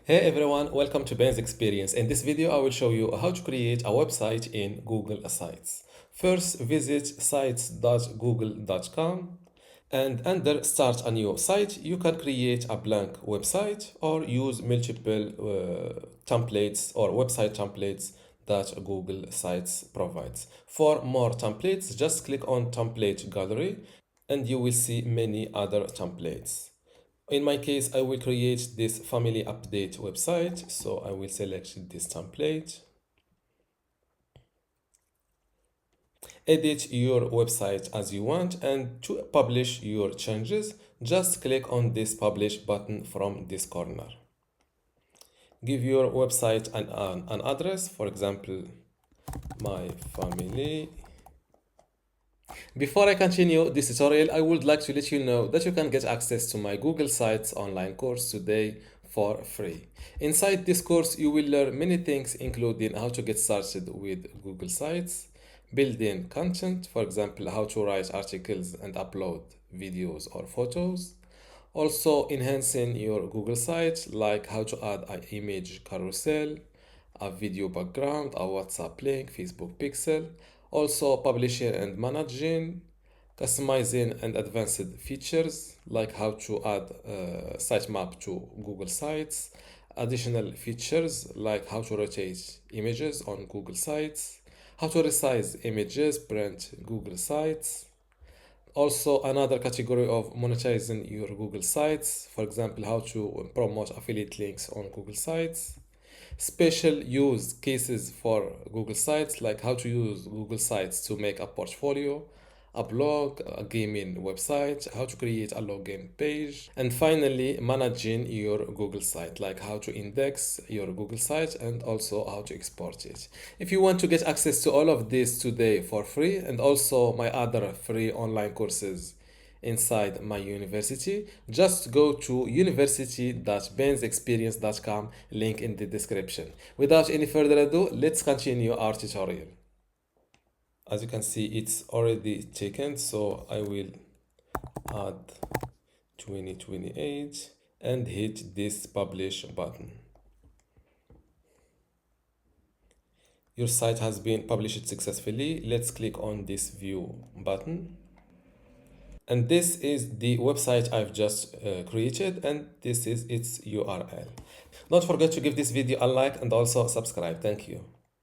Hey everyone, welcome to Ben's Experience. In this video, I will show you how to create a website in Google Sites. First, visit sites.google.com and under Start a new site, you can create a blank website or use multiple templates or website templates that Google Sites provides. For more templates, just click on Template Gallery and you will see many other templates. In my case, I will create this family update website. So I will select this template, edit your website as you want, and to publish your changes, just click on this publish button from this corner. Give your website an address, for example, my family. Before I continue this tutorial, I would like to let you know that you can get access to my Google Sites online course today for free. Inside this course, you will learn many things, including how to get started with Google Sites, building content, for example, how to write articles and upload videos or photos, also enhancing your Google site, like how to add an image carousel, a video background, a WhatsApp link, Facebook pixel, also publishing and managing, customizing and advanced features like how to add sitemap to Google Sites, additional features like how to rotate images on Google Sites, how to resize images, print Google Sites. Also, another category of monetizing your Google Sites, for example, how to promote affiliate links on Google Sites, special use cases for Google Sites, like how to use Google Sites to make a portfolio, a blog, a gaming website, how to create a login page, and finally, managing your Google site, like how to index your Google site and also how to export it. If you want to get access to all of this today for free and also my other free online courses inside my university, just go to university.bensexperience.com, link in the description. Without any further ado, let's continue our tutorial. As you can see, it's already taken, so I will add 2028 and hit this publish button. Your site has been published successfully. Let's click on this view button. And this is the website I've just created, and this is its URL. Don't forget to give this video a like and also subscribe. Thank you.